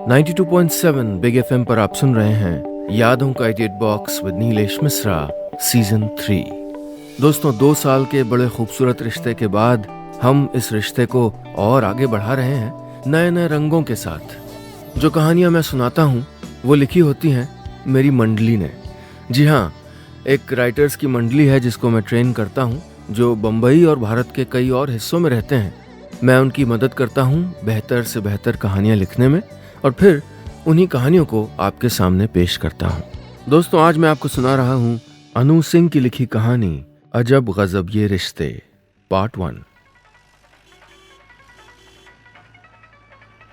92.7 big FM पर आप सुन रहे हैं यादों का edit box with Nilesh Mishra season 3। दोस्तों, 2 साल के बड़े खूबसूरत रिश्ते के बाद हम इस रिश्ते को और आगे बढ़ा रहे हैं नए नए रंगों के साथ। जो कहानियां मैं सुनाता हूं वो लिखी होती हैं मेरी मंडली ने। जी हाँ, एक राइटर्स की मंडली है जिसको मैं ट्रेन करता हूं, जो बम्बई और भारत के कई और हिस्सों में रहते हैं। मैं उनकी मदद करता हूं बेहतर से बेहतर कहानियां लिखने में और फिर उन्हीं कहानियों को आपके सामने पेश करता हूं। दोस्तों, आज मैं आपको सुना रहा हूं अनु सिंह की लिखी कहानी अजब गजब ये रिश्ते पार्ट 1।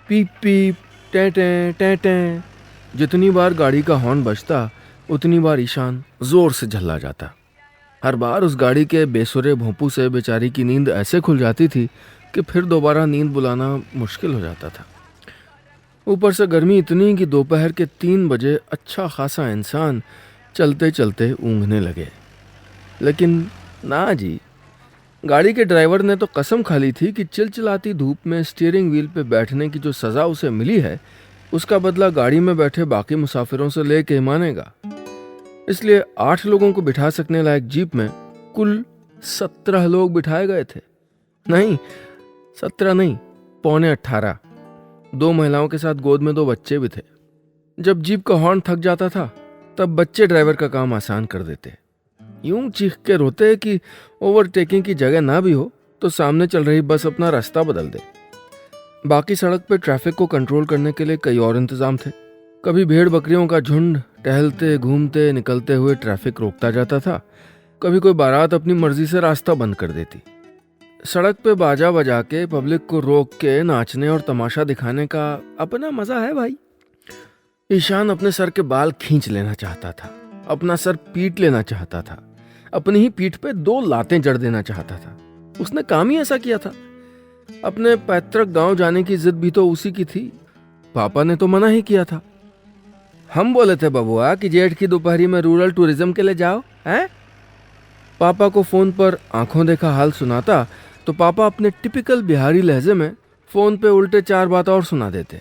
पीप पीप टें टें टें टें, जितनी बार गाड़ी का हॉर्न बजता उतनी बार ईशान जोर से झल्ला जाता। हर बार उस गाड़ी के बेसुरे भोंपू से बेचारी की नींद ऐसे खुल जाती थी कि फिर दोबारा नींद बुलाना मुश्किल हो जाता था। ऊपर से गर्मी इतनी कि दोपहर के 3 बजे अच्छा खासा इंसान चलते चलते ऊँघने लगे। लेकिन ना जी, गाड़ी के ड्राइवर ने तो कसम खा ली थी कि चिलचिलाती धूप में स्टीयरिंग व्हील पे बैठने की जो सज़ा उसे मिली है उसका बदला गाड़ी में बैठे बाकी मुसाफिरों से लेके ही मानेगा। इसलिए 8 लोगों को बिठा सकने लायक जीप में कुल 17 लोग बिठाए गए थे। नहीं, 17 नहीं, पौने 18। 2 महिलाओं के साथ गोद में 2 बच्चे भी थे। जब जीप का हॉर्न थक जाता था तब बच्चे ड्राइवर का काम आसान कर देते। यूं चीख के रोते कि ओवरटेकिंग की जगह ना भी हो तो सामने चल रही बस अपना रास्ता बदल दे। बाकी सड़क पे ट्रैफिक को कंट्रोल करने के लिए कई और इंतजाम थे। कभी भेड़ बकरियों का झुंड टहलते घूमते निकलते हुए ट्रैफिक रोकता जाता था, कभी कोई बारात अपनी मर्जी से रास्ता बंद कर देती। सड़क पे बाजा बजा के पब्लिक को रोक के नाचने और तमाशा दिखाने का अपना मजा है भाई। ईशान अपने सर के बाल खींच लेना चाहता था, अपना सर पीट लेना चाहता था, अपनी ही पीठ पे 2 लातें जड़ देना चाहता था। उसने काम ही ऐसा किया था। अपने पैतृक गांव जाने की जिद भी तो उसी की थी। पापा ने तो मना ही किया था। हम बोले थे बबुआ कि जेठ की दोपहरी में रूरल टूरिज्म के लिए जाओ, हैं? पापा को फोन पर आंखों देखा हाल सुनाता तो पापा अपने टिपिकल बिहारी लहजे में फोन पे उल्टे 4 बात और सुना देते।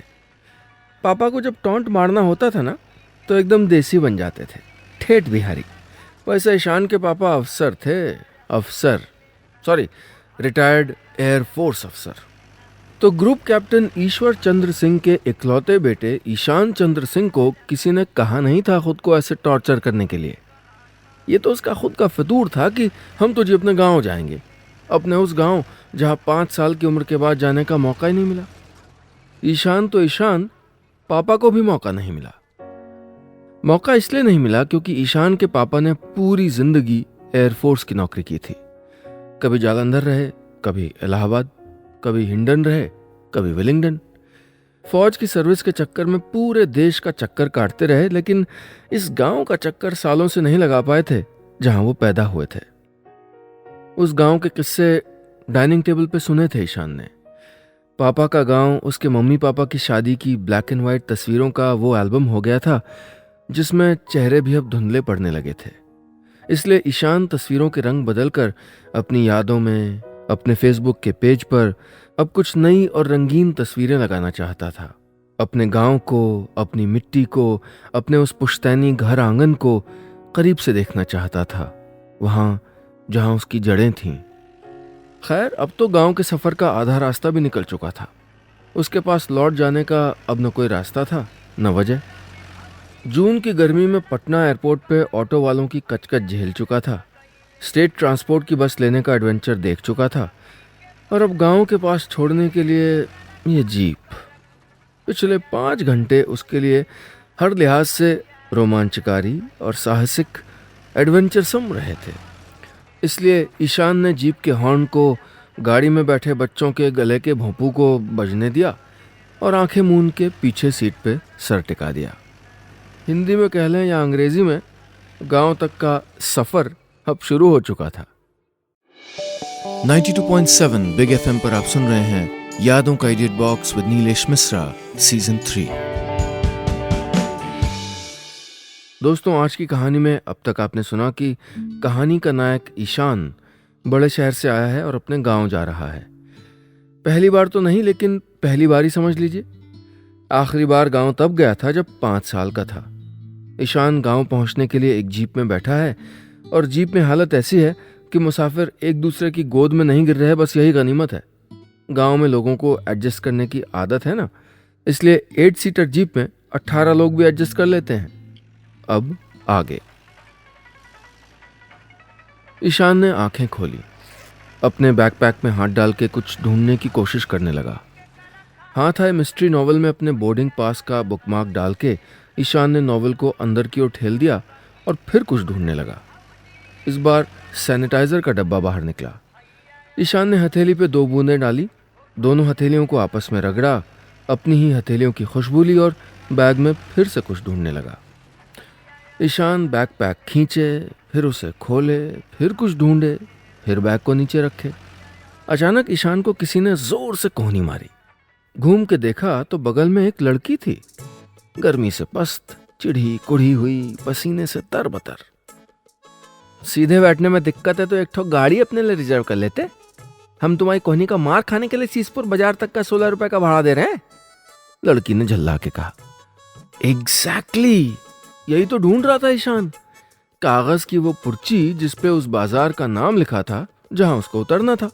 पापा को जब टॉन्ट मारना होता था ना तो एकदम देसी बन जाते थे, ठेठ बिहारी। वैसे ईशान के पापा अफसर थे, रिटायर्ड एयरफोर्स अफसर। तो ग्रुप कैप्टन ईश्वर चंद्र सिंह के इकलौते बेटे ईशान चंद्र सिंह को किसी ने कहा नहीं था खुद को ऐसे टॉर्चर करने के लिए। ये तो उसका खुद का फितूर था कि हम तो जी अपने गांव जाएंगे, अपने उस गांव जहां 5 साल की उम्र के बाद जाने का मौका ही नहीं मिला। ईशान, पापा को भी मौका नहीं मिला। मौका इसलिए नहीं मिला क्योंकि ईशान के पापा ने पूरी जिंदगी एयरफोर्स की नौकरी की थी। कभी जालंधर रहे, कभी इलाहाबाद, कभी हिंडन रहे, कभी विलिंगडन। फौज की सर्विस के चक्कर में पूरे देश का चक्कर काटते रहे, लेकिन इस गांव का चक्कर सालों से नहीं लगा पाए थे जहां वो पैदा हुए थे। उस गांव के किस्से डाइनिंग टेबल पे सुने थे ईशान ने। पापा का गांव उसके मम्मी पापा की शादी की ब्लैक एंड व्हाइट तस्वीरों का वो एल्बम हो गया था जिसमें चेहरे भी अब धुंधले पड़ने लगे थे। इसलिए ईशान तस्वीरों के रंग बदलकर अपनी यादों में अपने फेसबुक के पेज पर अब कुछ नई और रंगीन तस्वीरें लगाना चाहता था। अपने गांव को, अपनी मिट्टी को, अपने उस पुश्तैनी घर आंगन को करीब से देखना चाहता था, वहां जहां उसकी जड़ें थीं। खैर, अब तो गांव के सफर का आधा रास्ता भी निकल चुका था। उसके पास लौट जाने का अब न कोई रास्ता था न वजह। जून की गर्मी में पटना एयरपोर्ट पे ऑटो वालों की कचकच झेल चुका था, स्टेट ट्रांसपोर्ट की बस लेने का एडवेंचर देख चुका था, और अब गांव के पास छोड़ने के लिए ये जीप। पिछले 5 घंटे उसके लिए हर लिहाज से रोमांचकारी और साहसिक एडवेंचर सम रहे थे। इसलिए ईशान ने जीप के हॉर्न को गाड़ी में बैठे बच्चों के गले के भोंपू को बजने दिया और आंखें मूंद के पीछे सीट पे सर टिका दिया। हिंदी में कह लें या अंग्रेजी में, गांव तक का सफर अब शुरू हो चुका था। 92.7 बिग एफएम पर आप सुन रहे हैं यादों का edit box with Nilesh Mishra season 3। दोस्तों, आज की कहानी में अब तक आपने सुना कि कहानी का नायक ईशान बड़े शहर से आया है और अपने गांव जा रहा है। पहली बार तो नहीं, लेकिन पहली बार ही समझ लीजिए। आखिरी बार गांव तब गया था जब 5 साल का था। ईशान गांव पहुंचने के लिए एक जीप में बैठा है और जीप में हालत ऐसी है कि मुसाफिर एक दूसरे की गोद में नहीं गिर रहे, बस यही गनीमत है। गांव में लोगों को एडजस्ट करने की आदत है ना, इसलिए 8 सीटर जीप में 18 लोग भी एडजस्ट कर लेते हैं। अब आगे। ईशान ने आंखें खोली, अपने बैकपैक में हाथ डाल के कुछ ढूंढने की कोशिश करने लगा। हाथ आए मिस्ट्री नॉवल में अपने बोर्डिंग पास का बुकमार्क डाल के ईशान ने नॉवल को अंदर की ओर ठेल दिया और फिर कुछ ढूंढने लगा। इस बार सैनिटाइजर का डब्बा बाहर निकला। ईशान ने हथेली पे 2 बूंदें डाली, दोनों हथेलियों को आपस में रगड़ा, अपनी ही हथेलियों की खुशबू ली और बैग में फिर से कुछ ढूंढने लगा। ईशान बैकपैक खींचे, फिर उसे खोले, फिर कुछ ढूंढे, फिर बैग को नीचे रखे। अचानक ईशान को किसी ने जोर से कोहनी मारी। घूम के देखा तो बगल में एक लड़की थी, गर्मी से पस्त, चिढ़ी कुढ़ी हुई, पसीने से तरबतर। सीधे बैठने में दिक्कत है तो एक ठो गाड़ी अपने लिए रिजर्व कर लेते। हम तुम्हारी कोहनी का मार खाने के लिए सीसपुर बाजार तक का 16 रुपए का भाड़ा दे रहे हैं, लड़की ने झल्ला के कहा। एग्जैक्टली, यही तो ढूंढ रहा था ईशान। कागज की वो पर्ची जिसपे उस बाजार का नाम लिखा था जहां उसको उतरना था।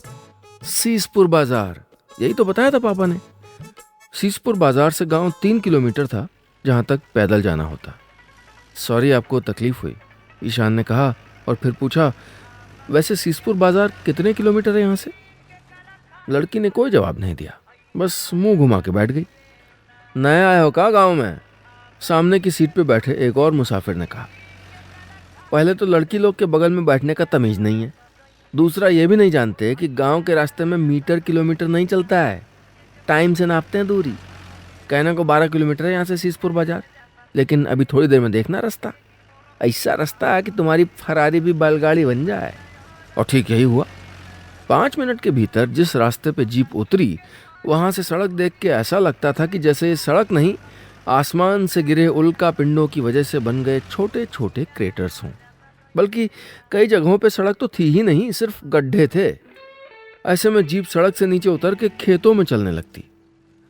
सीसपुर बाजार, यही तो बताया था पापा ने। सीसपुर बाजार से गांव 3 किलोमीटर था, जहां तक पैदल जाना होता। सॉरी आपको तकलीफ हुई, ईशान ने कहा और फिर पूछा, वैसे सीसपुर बाजार कितने किलोमीटर है यहाँ से? लड़की ने कोई जवाब नहीं दिया, बस मुंह घुमा के बैठ गई। नया आया हो का गांव में? सामने की सीट पे बैठे एक और मुसाफिर ने कहा। पहले तो लड़की लोग के बगल में बैठने का तमीज नहीं है, दूसरा ये भी नहीं जानते कि गांव के रास्ते में मीटर किलोमीटर नहीं चलता है, टाइम से नापते हैं दूरी। कहने को 12 किलोमीटर है यहाँ से सीसपुर बाजार, लेकिन अभी थोड़ी देर में देखना रास्ता, ऐसा रास्ता है कि तुम्हारी फरारी भी बैलगाड़ी बन जाए। और ठीक यही हुआ। 5 मिनट के भीतर जिस रास्ते पे जीप उतरी, वहां से सड़क देख के ऐसा लगता था कि जैसे ये सड़क नहीं, आसमान से गिरे उल्का पिंडों की वजह से बन गए छोटे छोटे क्रेटर्स हों। बल्कि कई जगहों पे सड़क तो थी ही नहीं, सिर्फ गड्ढे थे। ऐसे में जीप सड़क से नीचे उतर के खेतों में चलने लगती।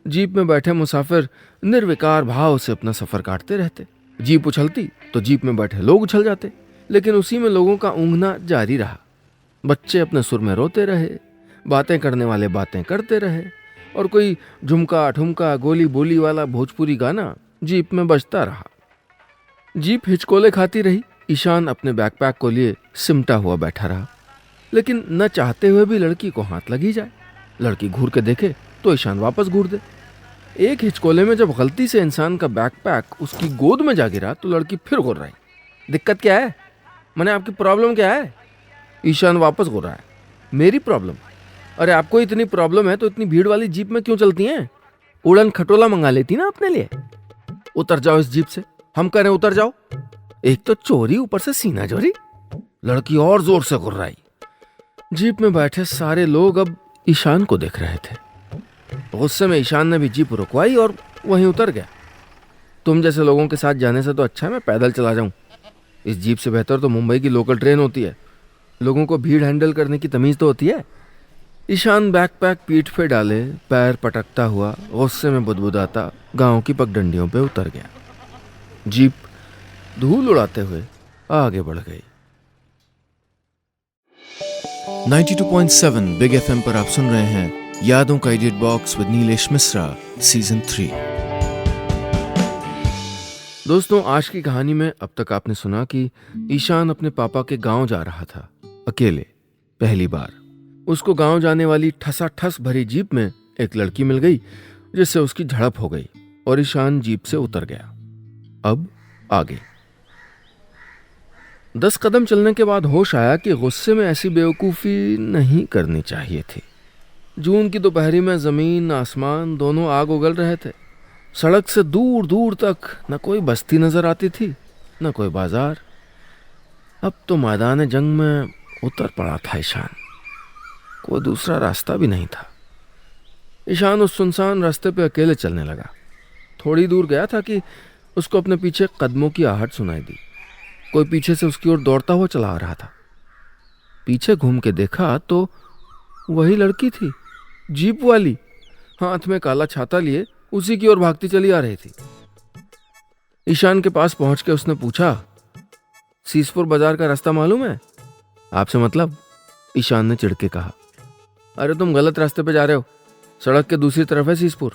जीप में बैठे मुसाफिर निर्विकार भाव से अपना सफर काटते रहते। जीप उछलती तो जीप में बैठे लोग उछल जाते, लेकिन उसी में लोगों का ऊँघना जारी रहा। बच्चे अपने सुर में रोते रहे, बातें करने वाले बातें करते रहे, और कोई झुमका ठुमका गोली बोली वाला भोजपुरी गाना जीप में बजता रहा। जीप हिचकोले खाती रही। ईशान अपने बैकपैक को लिए सिमटा हुआ बैठा रहा, लेकिन न चाहते हुए भी लड़की को हाथ लगी जाए। लड़की घूर के देखे तो ईशान वापस घूर दे। एक हिचकोले में जब गलती से इंसान का बैकपैक उसकी गोद में जा गिरा तो लड़की फिर घूर रही। दिक्कत क्या है? मैंने आपकी प्रॉब्लम क्या है? ईशान वापस घूर रहा है। मेरी प्रॉब्लम? अरे आपको इतनी प्रॉब्लम है तो इतनी भीड़ वाली जीप में क्यों चलती हैं? उड़न खटोला मंगा लेती ना अपने लिए। उतर जाओ इस जीप से, हम कह रहे उतर जाओ। एक तो चोरी, ऊपर से सीना चोरी। लड़की और जोर से घुर्राई। जीप में बैठे सारे लोग अब ईशान को देख रहे थे। गुस्से में ईशान ने भी जीप रुकवाई और वहीं उतर गया। तुम जैसे लोगों के साथ जाने से तो अच्छा है मैं पैदल चला जाऊं। इस जीप से बेहतर तो मुंबई की लोकल ट्रेन होती है, लोगों को भीड़ हैंडल करने की तमीज तो होती है। ईशान बैकपैक पीठ पे डाले, पैर पटकता हुआ, गुस्से में बुदबुदाता गांव की पगडंडियों पे उतर गया। जीप धूल उड़ाते हुए आगे बढ़ गई। 92.7 बिग एफएम पर आप सुन रहे हैं यादों का edit box with Nilesh Mishra season 3। दोस्तों, आज की कहानी में अब तक आपने सुना कि ईशान अपने पापा के गांव जा रहा था अकेले। पहली बार उसको गांव जाने वाली ठसाठस भरी जीप में एक लड़की मिल गई जिससे उसकी झड़प हो गई और ईशान जीप से उतर गया। अब आगे। 10 कदम चलने के बाद होश आया कि गुस्से में ऐसी बेवकूफ़ी नहीं करनी चाहिए थी। जून की दोपहरी में जमीन आसमान दोनों आग उगल रहे थे। सड़क से दूर दूर तक न कोई बस्ती नजर आती थी, न कोई बाजार। अब तो मैदान जंग में उतर पड़ा था ईशान। कोई दूसरा रास्ता भी नहीं था। ईशान उस सुनसान रास्ते पे अकेले चलने लगा। थोड़ी दूर गया था कि उसको अपने पीछे कदमों की आहट सुनाई दी। कोई पीछे से उसकी ओर दौड़ता हुआ चला आ रहा था। पीछे घूम के देखा तो वही लड़की थी, जीप वाली, हाथ में काला छाता लिए, उसी की ओर भागती चली आ रही थी। ईशान के पास पहुंच के उसने पूछा, सीसपुर बाजार का रास्ता मालूम है? आपसे मतलब? ईशान ने चिढ़ के कहा। अरे तुम गलत रास्ते पे जा रहे हो, सड़क के दूसरी तरफ है सीसपुर।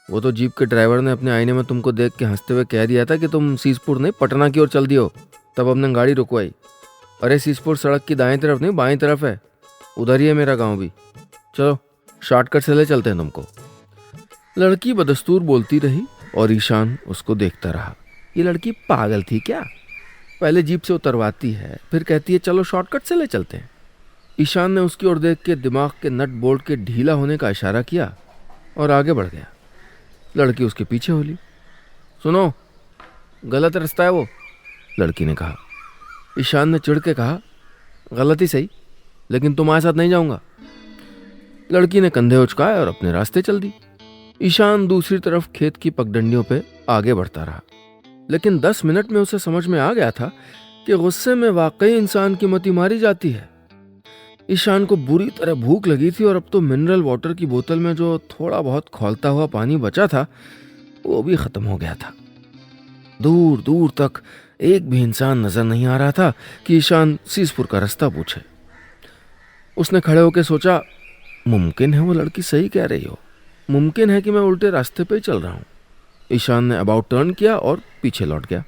वो तो जीप के ड्राइवर ने अपने आईने में तुमको देख के हंसते हुए कह दिया था कि तुम सीसपुर नहीं पटना की ओर चल दियो, तब हमने गाड़ी रुकवाई। अरे सीसपुर सड़क की दाएं तरफ नहीं बाएं तरफ है, उधर ही है मेरा गांव भी। चलो शॉर्टकट से ले चलते हैं तुमको। लड़की बदस्तूर बोलती रही और ईशान उसको देखता रहा। ये लड़की पागल थी क्या? पहले जीप से उतरवाती है, फिर कहती है चलो शॉर्टकट से ले चलते हैं। ईशान ने उसकी ओर देख के दिमाग के नट बोल्ट के ढीला होने का इशारा किया और आगे बढ़ गया। लड़की उसके पीछे हो ली। सुनो, गलत रास्ता है वो, लड़की ने कहा। ईशान ने चिढ़ के कहा, गलत ही सही, लेकिन तुम्हारे साथ नहीं जाऊंगा। लड़की ने कंधे उचकाए और अपने रास्ते चल दी। ईशान दूसरी तरफ खेत की पगडंडियों पे आगे बढ़ता रहा, लेकिन 10 मिनट में उसे समझ में आ गया था कि गुस्से में वाकई इंसान की मति मारी जाती है। ईशान को बुरी तरह भूख लगी थी और अब तो मिनरल वाटर की बोतल में जो थोड़ा बहुत खौलता हुआ पानी बचा था वो भी खत्म हो गया था। दूर दूर तक एक भी इंसान नजर नहीं आ रहा था कि ईशान सीसपुर का रास्ता पूछे। उसने खड़े होकर सोचा, मुमकिन है वो लड़की सही कह रही हो, मुमकिन है कि मैं उल्टे रास्ते पे ही चल रहा हूँ। ईशान ने अबाउट टर्न किया और पीछे लौट गया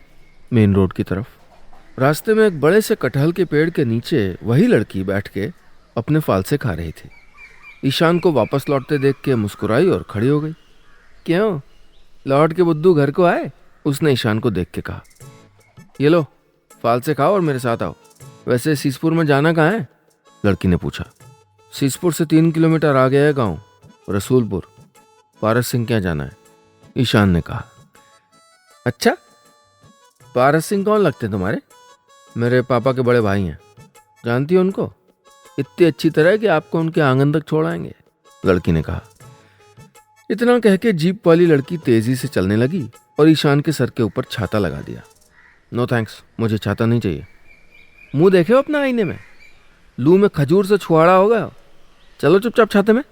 मेन रोड की तरफ। रास्ते में एक बड़े से कटहल के पेड़ के नीचे वही लड़की बैठ के अपने फालसे खा रही थी। ईशान को वापस लौटते देख के मुस्कुराई और खड़ी हो गई। क्यों, लौट के बुद्धू घर को आए? उसने ईशान को देख के कहा। ये लो फालसे खाओ और मेरे साथ आओ। वैसे सीसपुर में जाना कहाँ है? लड़की ने पूछा। सीसपुर से 3 किलोमीटर आगे है गांव रसूलपुर, पारस सिंह क्या जाना है, ईशान ने कहा। अच्छा, पारस सिंह कौन लगते हैं तुम्हारे? मेरे पापा के बड़े भाई हैं। जानती हो उनको? इतनी अच्छी तरह कि आपको उनके आंगन तक छोड़ आएंगे, लड़की ने कहा। इतना कह के जीप वाली लड़की तेजी से चलने लगी और ईशान के सर के ऊपर छाता लगा दिया। नो थैंक्स, मुझे छाता नहीं चाहिए। मुंह देखे हो अपना आईने में? लू में खजूर से छुआड़ा हो गया। चलो चुपचाप छाते में,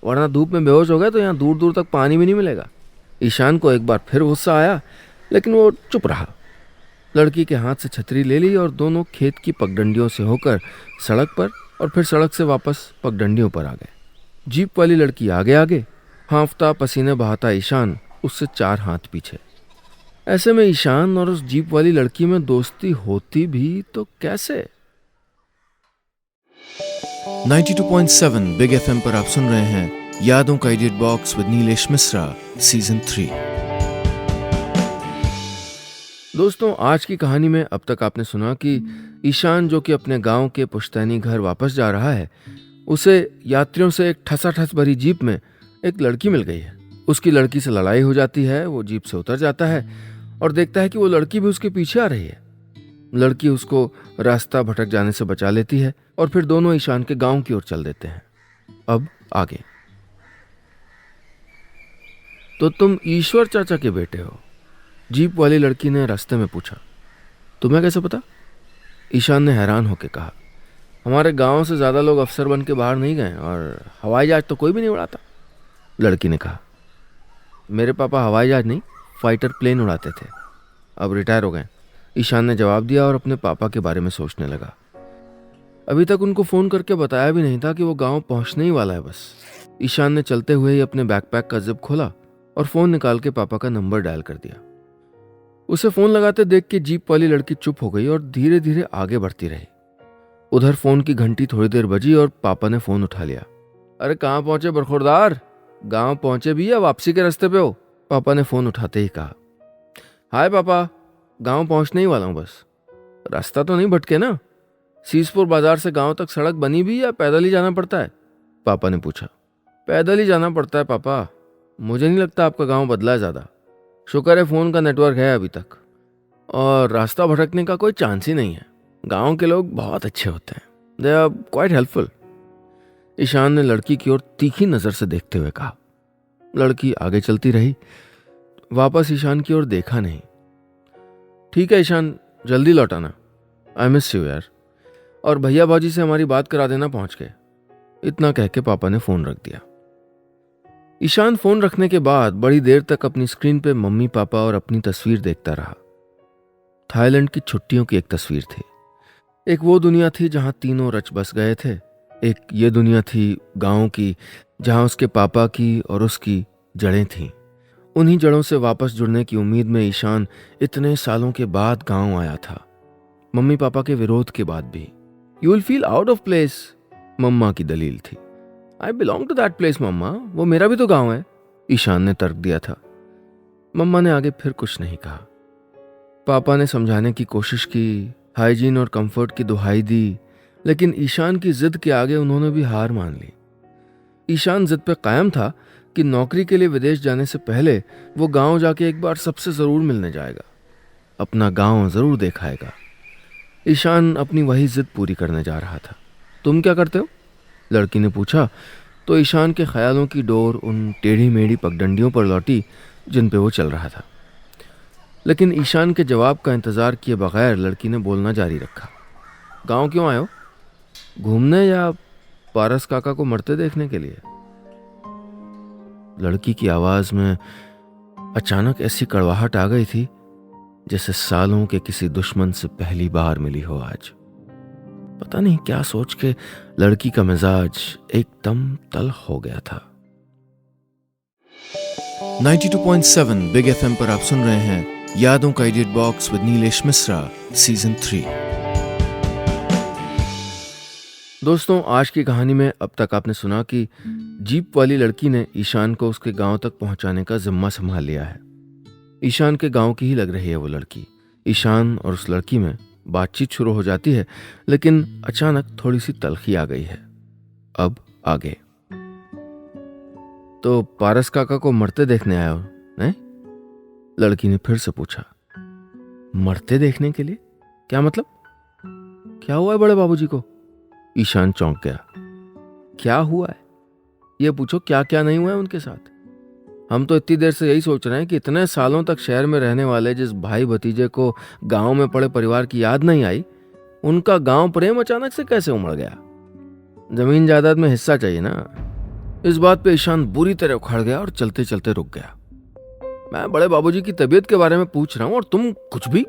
वरना धूप में बेहोश हो गए तो यहाँ दूर दूर तक पानी भी नहीं मिलेगा। ईशान को एक बार फिर गुस्सा आया, लेकिन वो चुप रहा। लड़की के हाथ से छतरी ले ली और दोनों खेत की पगडंडियों से होकर सड़क पर और फिर सड़क से वापस पगडंडियों पर आ गए। जीप वाली लड़की आगे आगे, हाँफता पसीने बहाता ईशान उससे 4 हाथ पीछे। ऐसे में ईशान और उस जीप वाली लड़की में दोस्ती होती भी तो कैसे? 92.7 बिग एफएम पर आप सुन रहे हैं यादों का edit box with Nilesh Mishra season 3। दोस्तों, आज की कहानी में अब तक आपने सुना कि ईशान जो कि अपने गांव के पुश्तैनी घर वापस जा रहा है, उसे यात्रियों से एक ठसाठस भरी जीप में एक लड़की मिल गई है। उसकी लड़की से लड़ाई हो जाती है। वो जीप से उतर जाता है और देखता है कि वो लड़की भी उसके पीछे आ रही है। लड़की उसको रास्ता भटक जाने से बचा लेती है और फिर दोनों ईशान के गांव की ओर चल देते हैं। अब आगे। तो तुम ईश्वर चाचा के बेटे हो? जीप वाली लड़की ने रास्ते में पूछा। तुम्हें कैसे पता? ईशान ने हैरान होकर कहा। हमारे गांव से ज्यादा लोग अफसर बन के बाहर नहीं गए और हवाई जहाज तो कोई भी नहीं उड़ाता, लड़की ने कहा। मेरे पापा हवाई जहाज नहीं, फाइटर प्लेन उड़ाते थे, अब रिटायर हो गए, ईशान ने जवाब दिया और अपने पापा के बारे में सोचने लगा। अभी तक उनको फोन करके बताया भी नहीं था कि वो गांव पहुंचने ही वाला है। बस ईशान ने चलते हुए ही अपने बैकपैक का जिप खोला और फोन निकाल के पापा का नंबर डायल कर दिया। उसे फोन लगाते देख के जीप वाली लड़की चुप हो गई और धीरे धीरे आगे बढ़ती रही। उधर फोन की घंटी थोड़ी देर बजी और पापा ने फोन उठा लिया। अरे कहाँ पहुंचे बरखुरदार? गांव पहुंचे भी या वापसी के रास्ते पे हो? पापा ने फोन उठाते ही कहा। हाय पापा, गांव पहुंचने ही वाला हूं, बस रास्ता तो नहीं भटके ना? सीसपुर बाजार से गांव तक सड़क बनी भी या पैदल ही जाना पड़ता है? पापा ने पूछा। पैदल ही जाना पड़ता है पापा, मुझे नहीं लगता आपका गांव बदला है ज्यादा। शुक्र है फोन का नेटवर्क है अभी तक, और रास्ता भटकने का कोई चांस ही नहीं है। गांव के लोग बहुत अच्छे होते हैं, they are quite helpful. Ishaan ने लड़की की ओर तीखी नजर से देखते हुए कहा। लड़की आगे चलती रही, वापस ईशान की ओर देखा नहीं। ठीक है ईशान, जल्दी लौटाना, आई मिस यू यार, और भैया भाजी से हमारी बात करा देना पहुंच के। इतना कह के पापा ने फोन रख दिया। ईशान फोन रखने के बाद बड़ी देर तक अपनी स्क्रीन पे मम्मी पापा और अपनी तस्वीर देखता रहा। थाईलैंड की छुट्टियों की एक तस्वीर थी। एक वो दुनिया थी जहां तीनों रच बस गए थे। एक ये दुनिया थी गांव की, जहां उसके पापा की और उसकी जड़ें थीं। उन्हीं जड़ों से वापस जुड़ने की उम्मीद में ईशान इतने सालों के बाद गांव आया था, मम्मी पापा के विरोध के बाद भी। You will feel out of place, मम्मा की दलील थी। I belong to that place मम्मा, वो मेरा भी तो गांव है, ईशान ने तर्क दिया था। मम्मा ने आगे फिर कुछ नहीं कहा। पापा ने समझाने की कोशिश की, हाइजीन और कंफर्ट की दुहाई दी, लेकिन ईशान की जिद के आगे उन्होंने भी हार मान ली। ईशान जिद पे कायम था कि नौकरी के लिए विदेश जाने से पहले वो गांव जाके एक बार सबसे जरूर मिलने जाएगा, अपना गांव जरूर देखाएगा। ईशान अपनी वही जिद पूरी करने जा रहा था। तुम क्या करते हो? लड़की ने पूछा तो ईशान के ख्यालों की डोर उन टेढ़ी मेढ़ी पगडंडियों पर लौटी जिन पे वो चल रहा था। लेकिन ईशान के जवाब का इंतजार किए बगैर लड़की ने बोलना जारी रखा। गांव क्यों आए हो? घूमने या पारस काका को मरते देखने के लिए? लड़की की आवाज में अचानक ऐसी कड़वाहट आ गई थी जैसे सालों के किसी दुश्मन से पहली बार मिली हो आज। पता नहीं क्या सोच के लड़की का मिजाज एकदम तल्ख हो गया था। 92.7 बिग एफएम पर आप सुन रहे हैं यादों का edit box with Nilesh Mishra season 3। दोस्तों, आज की कहानी में अब तक आपने सुना कि जीप वाली लड़की ने ईशान को उसके गांव तक पहुंचाने का जिम्मा संभाल लिया है। ईशान के गांव की ही लग रही है वो लड़की। ईशान और उस लड़की में बातचीत शुरू हो जाती है, लेकिन अचानक थोड़ी सी तलखी आ गई है। अब आगे। तो पारस काका को मरते देखने आए हो, नहीं? लड़की ने फिर से पूछा। मरते देखने के लिए? क्या मतलब? क्या हुआ है बड़े बाबूजी को? ईशान चौंक गया। क्या हुआ है? ये पूछो क्या क्या नहीं हुआ है उनके साथ। हम तो इतनी देर से यही सोच रहे हैं कि इतने सालों तक शहर में रहने वाले जिस भाई भतीजे को गांव में पड़े परिवार की याद नहीं आई, उनका गांव प्रेम अचानक से कैसे उमड़ गया? जमीन जायदाद में हिस्सा चाहिए ना। इस बात पे ईशान बुरी तरह उखड़ गया और चलते चलते रुक गया। मैं बड़े बाबूजी की तबीयत के बारे में पूछ रहा हूं और तुम कुछ भी।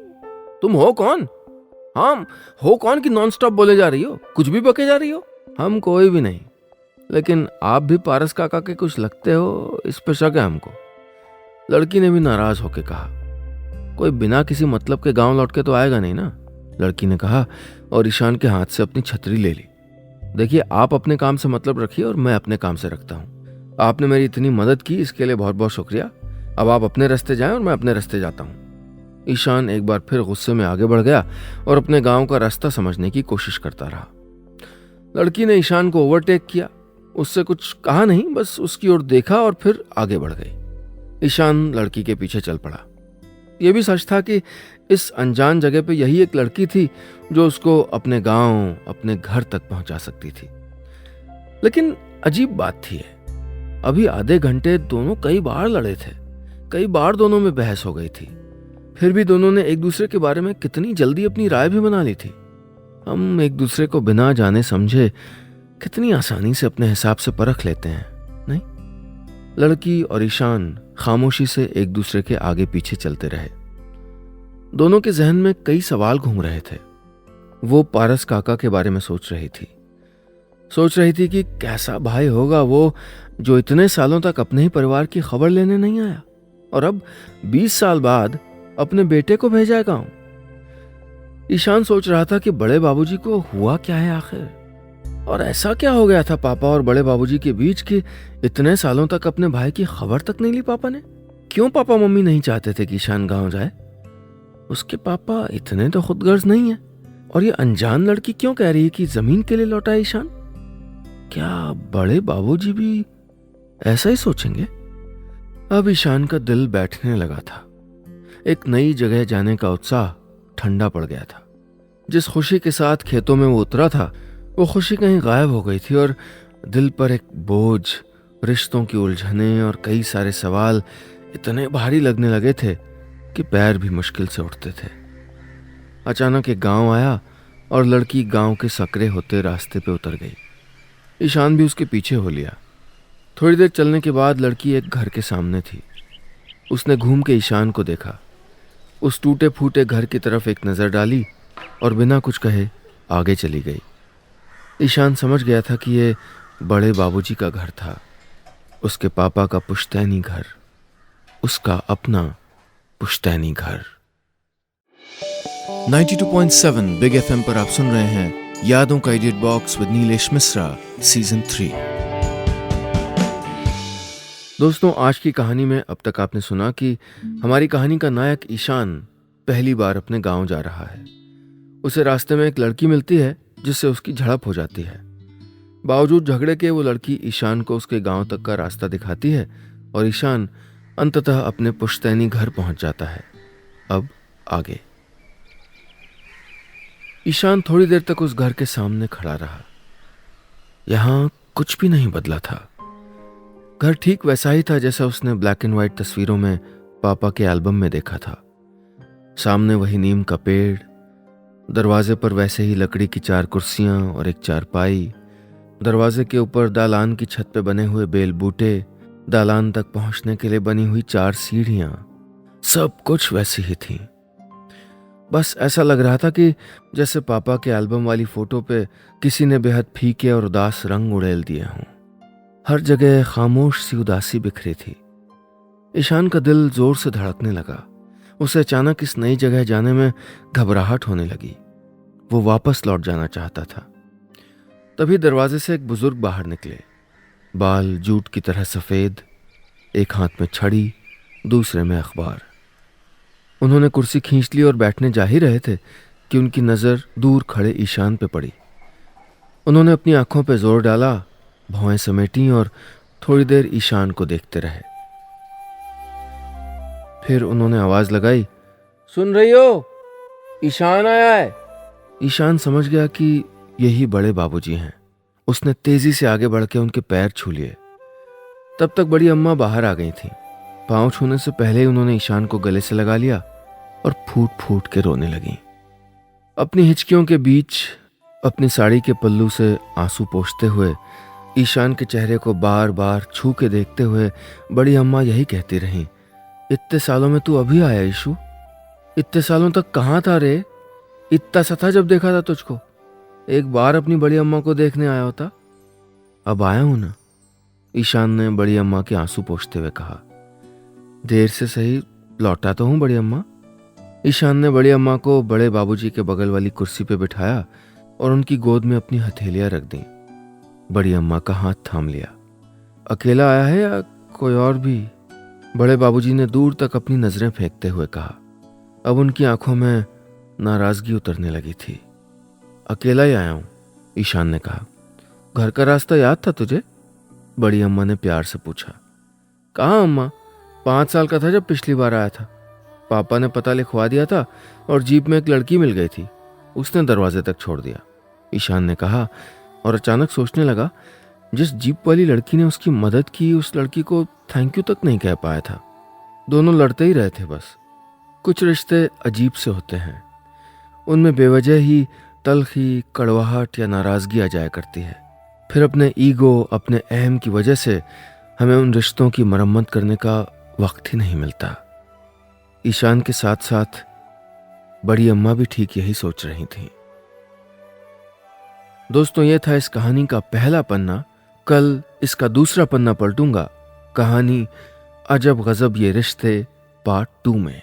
तुम हो कौन? हाँ, हो कौन कि नॉन स्टॉप बोले जा रही हो, कुछ भी बके जा रही हो? हम कोई भी नहीं, लेकिन आप भी पारस काका के कुछ लगते हो, इस पे शक है हमको। लड़की ने भी नाराज होकर कहा। कोई बिना किसी मतलब के गांव लौट के तो आएगा नहीं ना, लड़की ने कहा और ईशान के हाथ से अपनी छतरी ले ली। देखिए, आप अपने काम से मतलब रखिए और मैं अपने काम से रखता हूँ। आपने मेरी इतनी मदद की, इसके लिए बहुत बहुत शुक्रिया। अब आप अपने रास्ते जाएं और मैं अपने रास्ते जाता हूँ। ईशान एक बार फिर गुस्से में आगे बढ़ गया और अपने गांव का रास्ता समझने की कोशिश करता रहा। लड़की ने ईशान को ओवरटेक किया। उससे कुछ कहा नहीं, बस उसकी ओर देखा और फिर आगे बढ़ गई। ईशान लड़की के पीछे चल पड़ा। यह भी सच था कि इस अनजान जगह पे यही एक लड़की थी जो उसको अपने गांव, अपने घर तक पहुंचा सकती थी। लेकिन अजीब बात थी है, अभी आधे घंटे दोनों कई बार लड़े थे, कई बार दोनों में बहस हो गई थी। फिर भी दोनों ने एक दूसरे के बारे में कितनी जल्दी अपनी राय भी बना ली थी। हम एक दूसरे को बिना जाने समझे कितनी आसानी से अपने हिसाब से परख लेते हैं, नहीं? लड़की और ईशान खामोशी से एक दूसरे के आगे पीछे चलते रहे। दोनों के जहन में कई सवाल घूम रहे थे। वो पारस काका के बारे में सोच रही थी कि कैसा भाई होगा वो जो इतने सालों तक अपने ही परिवार की खबर लेने नहीं आया और अब 20 साल बाद अपने बेटे को भेजा है गांव। ईशान सोच रहा था कि बड़े बाबूजी को हुआ क्या है आखिर, और ऐसा क्या हो गया था पापा और बड़े बाबूजी के बीच कि इतने सालों तक अपने भाई की खबर तक नहीं ली पापा ने। क्यों पापा मम्मी नहीं चाहते थे कि ईशान गांव जाए? उसके पापा इतने तो खुदगर्ज नहीं है, और ये अनजान लड़की क्यों कह रही है कि जमीन के लिए लौटा है ईशान? क्या बड़े बाबूजी भी ऐसा ही सोचेंगे? अब ईशान का दिल बैठने लगा था। एक नई जगह जाने का उत्साह ठंडा पड़ गया था। जिस खुशी के साथ खेतों में वो उतरा था, वो खुशी कहीं गायब हो गई थी और दिल पर एक बोझ, रिश्तों की उलझनें और कई सारे सवाल इतने भारी लगने लगे थे कि पैर भी मुश्किल से उठते थे। अचानक एक गांव आया और लड़की गांव के सकरे होते रास्ते पे उतर गई। ईशान भी उसके पीछे हो लिया। थोड़ी देर चलने के बाद लड़की एक घर के सामने थी। उसने घूम के ईशान को देखा। उस टूटे फूटे घर की तरफ एक नज़र डाली और बिना कुछ कहे आगे चली गई। ईशान समझ गया था कि ये बड़े बाबूजी का घर था, उसके पापा का पुश्तैनी घर, उसका अपना पुश्तैनी घर। 92.7 बिग एफएम पर आप सुन रहे हैं यादों का edit box with Nilesh Mishra season 3। दोस्तों, आज की कहानी में अब तक आपने सुना कि हमारी कहानी का नायक ईशान पहली बार अपने गांव जा रहा है। उसे रास्ते में एक लड़की मिलती है जिससे उसकी झड़प हो जाती है। बावजूद झगड़े के वो लड़की ईशान को उसके गांव तक का रास्ता दिखाती है और ईशान अंततः अपने पुश्तैनी घर पहुंच जाता है। अब आगे। ईशान थोड़ी देर तक उस घर के सामने खड़ा रहा। यहां कुछ भी नहीं बदला था। घर ठीक वैसा ही था जैसा उसने ब्लैक एंड व्हाइट तस्वीरों में पापा के एल्बम में देखा था। सामने वही नीम का पेड़, दरवाजे पर वैसे ही लकड़ी की 4 कुर्सियां और एक चारपाई, दरवाजे के ऊपर दालान की छत पे बने हुए बेल बूटे, दालान तक पहुंचने के लिए बनी हुई 4 सीढ़ियां, सब कुछ वैसी ही थी। बस ऐसा लग रहा था कि जैसे पापा के एल्बम वाली फोटो पे किसी ने बेहद फीके और उदास रंग उड़ेल दिए हों। हर जगह खामोश सी उदासी बिखरी थी। ईशान का दिल जोर से धड़कने लगा। उसे अचानक इस नई जगह जाने में घबराहट होने लगी। वो वापस लौट जाना चाहता था। तभी दरवाजे से एक बुजुर्ग बाहर निकले। बाल जूट की तरह सफेद, एक हाथ में छड़ी, दूसरे में अखबार। उन्होंने कुर्सी खींच ली और बैठने जा ही रहे थे कि उनकी नजर दूर खड़े ईशान पे पड़ी। उन्होंने अपनी आंखों पे जोर डाला, भौएं समेटी और थोड़ी देर ईशान को देखते रहे। फिर उन्होंने आवाज लगाई, सुन रही हो? ईशान आया है। ईशान समझ गया कि यही बड़े बाबूजी हैं। उसने तेजी से आगे बढ़ के उनके पैर छू लिए। तब तक बड़ी अम्मा बाहर आ गई थी। पांव छूने से पहले ही उन्होंने ईशान को गले से लगा लिया और फूट फूट के रोने लगी। अपनी हिचकियों के बीच अपनी साड़ी के पल्लू से आंसू पोंछते हुए ईशान के चेहरे को बार बार छू के देखते हुए बड़ी अम्मा यही कहती रहीं, इतने सालों में तू अभी आया ईशु? इतने सालों तक कहाँ था रे? इतना सा था जब देखा था तुझको। एक बार अपनी बड़ी अम्मा को देखने आया होता। अब आया हूं ना, ईशान ने बड़ी अम्मा के आंसू पोंछते हुए कहा। देर से सही लौटा तो हूं बड़ी अम्मा। ईशान ने बड़ी अम्मा को बड़े बाबूजी के बगल वाली कुर्सी पे बिठाया और उनकी गोद में अपनी हथेलियां रख दी। बड़ी अम्मा का हाथ थाम लिया। अकेला आया है या कोई और भी? बड़े बाबूजी ने दूर तक अपनी नजरें फेंकते हुए कहा। अब उनकी आंखों में नाराजगी उतरने लगी थी। अकेला ही आया हूं, ईशान ने कहा। घर का रास्ता याद था तुझे? बड़ी अम्मा ने प्यार से पूछा। कहाँ अम्मा, 5 साल का था जब पिछली बार आया था। पापा ने पता लिखवा दिया था और जीप में एक लड़की मिल गई थी, उसने दरवाजे तक छोड़ दिया, ईशान ने कहा और अचानक सोचने लगा, जिस जीप वाली लड़की ने उसकी मदद की उस लड़की को थैंक यू तक नहीं कह पाया था। दोनों लड़ते ही रहे थे बस। कुछ रिश्ते अजीब से होते हैं, उनमें बेवजह ही तलखी, कड़वाहट या नाराजगी आ जाया करती है। फिर अपने ईगो, अपने अहम की वजह से हमें उन रिश्तों की मरम्मत करने का वक्त ही नहीं मिलता। ईशान के साथ साथ बड़ी अम्मा भी ठीक यही सोच रही थी। दोस्तों, ये था इस कहानी का पहला पन्ना। कल इसका दूसरा पन्ना पलटूंगा, कहानी अजब गजब ये रिश्ते पार्ट 2 में।